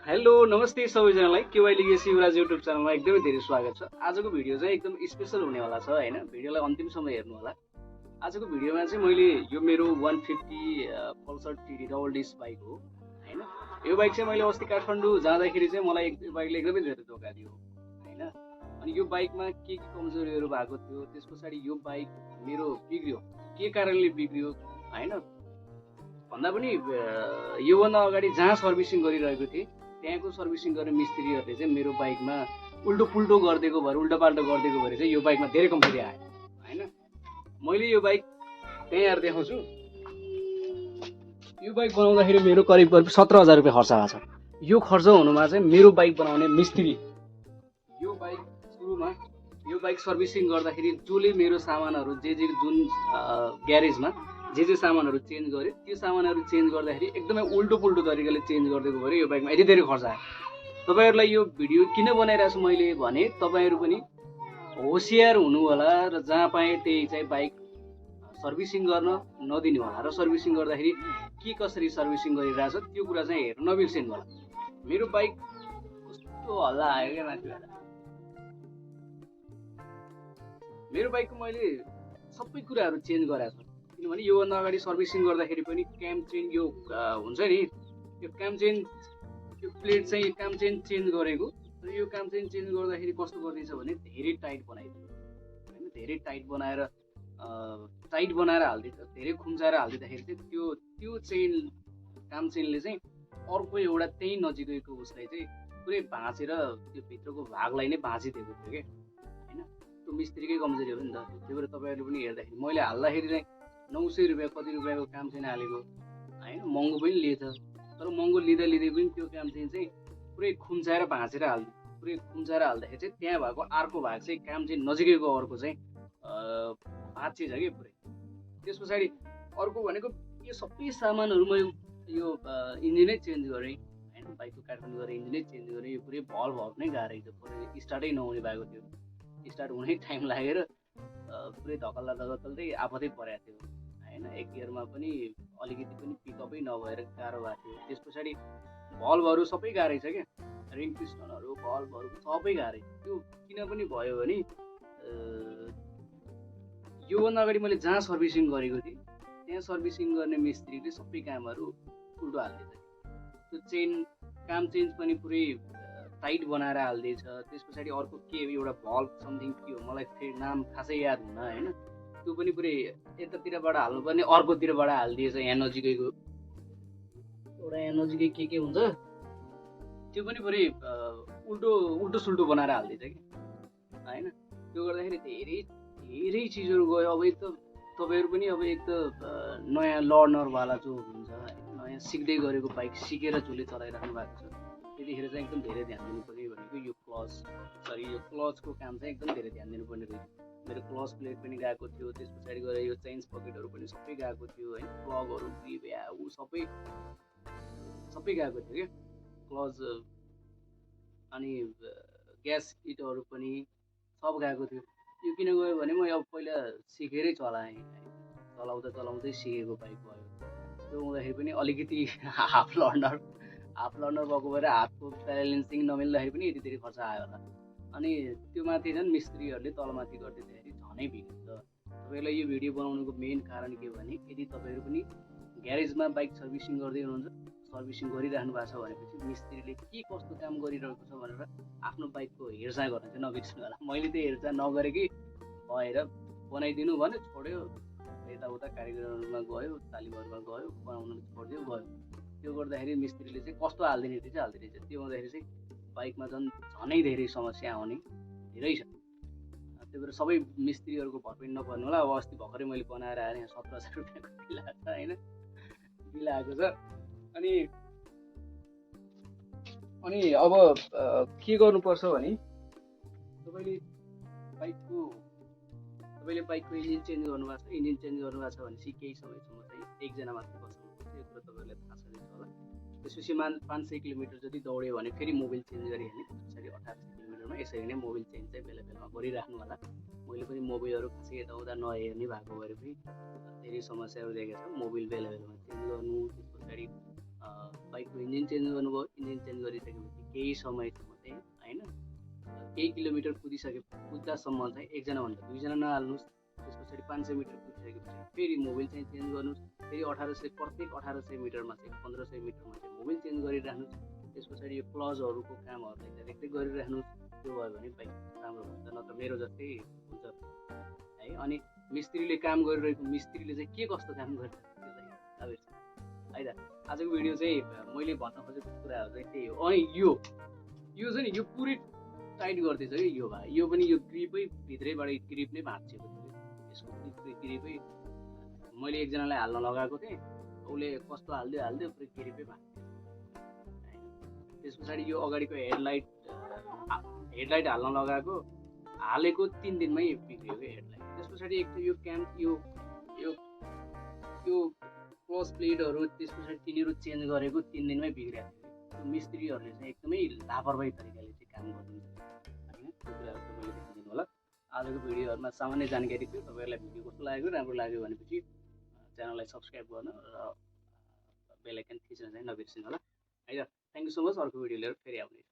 Hello नमस्ते सबैजनालाई KY legacy Yuvraj YouTube च्यानलमा एकदमै धेरै स्वागत छ। आजको भिडियो चाहिँ एकदम स्पेसल हुनेवाला छ होइन, भिडियोलाई अन्तिमसम्म हेर्नु होला। आजको भिडियोमा चाहिँ मैले यो मेरो 150 पल्सर टिडी डबल डिस्क बाइक हो होइन। यो बाइक चाहिँ मैले अस्ति काठमाडौँ जाँदाखेरि चाहिँ मलाई यो बाइकले एकदमै धेरै धोका दियो होइन। अनि यो बाइकमा के कमजोरीहरू भएको थियो, त्यस पछाडि यो बाइक मेरो बिग्रियो, के कारणले बिग्रियो होइन भन्दा पनि योभन्दा अगाडि जहाँ सर्भिसिङ गरिरहेको थिएँ त्यहाँको सर्भिसिङ गर्ने मिस्त्रीहरूले चाहिँ मेरो बाइकमा उल्टो पुल्टो गरिदिएको भएर उल्टोपाल्टो गरिदिएको भएर चाहिँ यो बाइकमा धेरै कमजोरी आयो होइन। मैले यो बाइक त्यहीँ आएर देखाउँछु। यो बाइक बनाउँदाखेरि मेरो करिब 17,000 रुपियाँ खर्च भएको छ। यो खर्च हुनुमा चाहिँ मेरो बाइक बनाउने मिस्त्री, यो बाइक सुरुमा यो बाइक सर्भिसिङ गर्दाखेरि जसले मेरो सामानहरू जे जुन ग्यारेजमा जे सामानहरू चेन्ज गर्यो त्यो सामानहरू चेन्ज गर्दाखेरि एकदमै उल्टो पुल्टो तरिकाले चेन्ज गरिदिएको भएर यो बाइकमा यति धेरै खर्च आयो। तपाईँहरूलाई यो भिडियो किन बनाइरहेको छु मैले भने तपाईँहरू पनि होसियार हुनु होला र जहाँ पाएँ त्यही चाहिँ बाइक सर्भिसिङ गर्न नदिनु होला र सर्भिसिङ गर्दाखेरि के कसरी सर्भिसिङ गरिरहेछ त्यो कुरा चाहिँ हेर्नु नबिर्सिनु होला। मेरो बाइक कस्तो हल्ला आयो क्या माथिबाट। मेरो बाइकको मैले सबै कुराहरू चेन्ज गराएको छु किनभने योभन्दा अगाडि सर्भिसिङ गर्दाखेरि पनि क्याम चेन यो हुन्छ नि, यो क्याम चेन यो प्लेट चाहिँ क्याम चेन चेन्ज गरेको र यो क्याम चेन चेन्ज गर्दाखेरि कस्तो गरिदिन्छ भने धेरै टाइट बनाइदिन्छ होइन। धेरै टाइट बनाएर हालिदिन्छ, धेरै खुम्चाएर हालिदिँदाखेरि चाहिँ त्यो चेन क्याम चेनले चाहिँ अर्को एउटा त्यही नजिकैको उसलाई चाहिँ पुरै भाँचेर त्यो भित्रको भागलाई नै भाँचिदिएको थियो क्या होइन। त्यो मिस्त्रीकै कमजोरी हो नि त। त्यही भएर तपाईँहरूले पनि हेर्दाखेरि मैले हाल्दाखेरि चाहिँ 900 रुपियाँ कति रुपियाँको काम चेन हालेको होइन, महँगो पनि लिएछ। तर महँगो लिँदा पनि त्यो काम चेन चाहिँ पुरै खुम्चाएर भाँचेर हाल्थ्यो। पुरै खुम्चाएर हाल्दाखेरि चाहिँ त्यहाँ भएको अर्को भाग चाहिँ काम चेन नजिकैको अर्को चाहिँ भाँचिन्छ कि पुरै। त्यस पछाडि अर्को भनेको यो सबै सामानहरू मैले यो इन्जिनै चेन्ज गरेँ होइन। बाइकको काठमाडौँ गरेर इन्जिनै चेन्ज गरेँ। यो पुरै भल्भहरू नै गाह्रै थियो, पुरै स्टार्टै नहुने भएको थियो। स्टार्ट हुनै टाइम लागेर पुरै धकल्दै आफतै परेको थियो होइन। एक गियरमा पनि अलिकति पनि पिकअपै नभएर गाह्रो भएको थियो। त्यस पछाडि भल्भहरू सबै गाह्रै छ क्या, रिङ पिस्टनहरू भल्भहरू सबै गाह्रै। त्यो किन पनि भयो भने योभन्दा अगाडि मैले जहाँ सर्भिसिङ गरेको थिएँ त्यहाँ सर्भिसिङ गर्ने मिस्त्रीले सबै कामहरू उल्टो हालिदिएछ। त्यो चेन काम चेन्ज पनि पुरै टाइट बनाएर हालिदिएछ। त्यस पछाडि अर्को के एउटा भल्भ समथिङ के हो मलाई फेरि नाम खासै याद हुन्न होइन। त्यो पनि पुरै यतातिरबाट हाल्नुपर्ने अर्कोतिरबाट हालिदिएछ। यहाँ नजिकैको एउटा यहाँ नजिकै के हुन्छ त्यो पनि पुरै उल्टो सुल्टो बनाएर हालिदिएछ कि होइन। त्यो गर्दाखेरि धेरै धेरै चिजहरू गयो। अब एक त तपाईँहरू पनि अब एक त नयाँ लर्नरवाला जो हुन्छ होइन, नयाँ सिक्दै गरेको बाइक सिकेर जसले चलाइराख्नु भएको छ त्यतिखेर चाहिँ एकदम धेरै ध्यान दिनुपर्ने भनेको यो क्लचको काम चाहिँ एकदम धेरै ध्यान दिनुपर्ने रहेछ। मेरो क्लच प्लेट पनि गएको थियो। त्यस पछाडि गएर यो चेन्ज पकेटहरू पनि सबै गएको थियो होइन। प्लगहरू ग्रिप ऊ सबै गएको थियो क्या क्लच। अनि ग्यास हिटहरू पनि सब गएको थियो। यो किन गयो भने म अब पहिला सिकेरै चलाएँ, चलाउँदै सिकेको बाइक भयो। त्यो हुँदाखेरि पनि अलिकति हाफ लर्नर भएको भएर हातको ब्यालेन्सिङ नमिल्दाखेरि पनि यति धेरै खर्च आयो होला। अनि त्यो माथि झन् मिस्त्रीहरूले तलमाथि गरिदिँदाखेरि झनै बिग्रिन्छ। तपाईँलाई यो भिडियो बनाउनुको मेन कारण के भने यदि तपाईँहरू पनि ग्यारेजमा बाइक सर्भिसिङ गर्दै हुनुहुन्छ, सर्भिसिङ गरिराख्नु भएको छ भनेपछि मिस्त्रीले के कस्तो काम गरिरहेको छ भनेर आफ्नो बाइकको हेरचाह गर्न चाहिँ नबिर्सनु होला। मैले त्यो हेरचाह नगरेकै भएर बनाइदिनु भन्यो, छोड्यो, यताउता कारिगरहरूमा गयो, तालिमहरूमा गयो, बनाउनु छोडिदियो गयो। त्यो गर्दाखेरि मिस्त्रीले चाहिँ कस्तो हालिदिने रहेछ त्यो हुँदाखेरि चाहिँ बाइकमा झनै धेरै समस्या आउने धेरै छ। त्यही भएर सबै मिस्त्रीहरूको भर पनि नपर्नु होला। अब अस्ति भर्खरै मैले बनाएर आएर यहाँ 17,000 रुपियाँको बिल आएको छ होइन, बिल आएको छ। अनि अब के गर्नुपर्छ भने तपाईँले बाइकको इन्जिन चेन्ज गर्नुभएको छ। इन्जिन चेन्ज गर्नुभएको छ भनेपछि केही समयसम्म चाहिँ एकजना मात्र बस्नुपर्छ, यो कुरा तपाईँलाई थाहा छ होला। त्यसपछि 500 किलोमिटर जति दौड्यो भने फेरि मोबिल चेन्ज गरिहाल्ने। पछाडि 1800 किलोमिटरमा यसरी नै मोबिल चेन्ज चाहिँ बेला गरिराख्नु होला। मैले पनि मोबिलहरू खासै यताउता नहेर्ने भएको भएर पनि धेरै समस्याहरू देखेको छ। मोबिल बेला चेन्ज गर्नु, त्यस पछाडि बाइकको इन्जिन चेन्ज गर्नुभयो। इन्जिन चेन्ज गरिसकेपछि केही समयसम्म चाहिँ होइन केही किलोमिटर कुद्दासम्म चाहिँ एकजनाभन्दा दुईजना नहाल्नुहोस्। त्यस पछाडि 500 मिटर पुगिसकेपछि फेरि मोबिल चाहिँ चेन्ज गर्नुहोस्। फेरि 1800 प्रत्येक 1800 मिटरमा चाहिँ 1500 मिटरमा चाहिँ मोबिल चेन्ज गरिराख्नुहोस्। त्यस पछाडि यो क्लजहरूको कामहरूलाई चाहिँ रेगुलर गरिराख्नुहोस्। त्यो भयो भने बाइक राम्रो हुन्छ, नत्र मेरो जस्तै हुन्छ है। अनि मिस्त्रीले काम गरिरहेको मिस्त्रीले चाहिँ के कस्तो काम गर्छ त्यो चाहिँ थाहा भेट्छ है त। आजको भिडियो चाहिँ मैले भन्न खोजेको कुराहरू चाहिँ त्यही हो। अनि यो चाहिँ नि यो पुरै टाइट गर्दैछ कि यो भए यो पनि यो ग्रिपै भित्रैबाट ग्रिप नै भाँचिएको थियो। यसको ग्रिपै मैले एकजनालाई हाल्न लगाएको थिएँ, उसले कस्तो हाल्दियो पुरै ग्रिपै भाँच्यो। त्यस पछाडि यो अगाडिको हेडलाइट हाल्न लगाएको हालेको 3 दिनमै बिग्रियो कि हेडलाइट। त्यस पछाडि एक यो क्लच प्लेटहरू त्यस पछाडि तिनीहरू चेन्ज गरेको 3 दिनमै बिग्रिएको थियो। मिस्त्रीहरूले चाहिँ एकदमै लापरवाही तरिकाले चाहिँ काम गरिदिन्छ होइन। त्यो कुराहरू चाहिँ मैले देखाइदिनु होला। आजको भिडियोहरूमा सामान्य जानकारी थियो। तपाईँहरूलाई भिडियो कस्तो लाग्यो, राम्रो लाग्यो भनेपछि च्यानललाई सब्सक्राइब गर्न र बेल आइकन थिच्न चाहिँ नबिर्सिनु होला है त। Thank you so much. अर्को भिडियो लिएर फेरि आउने।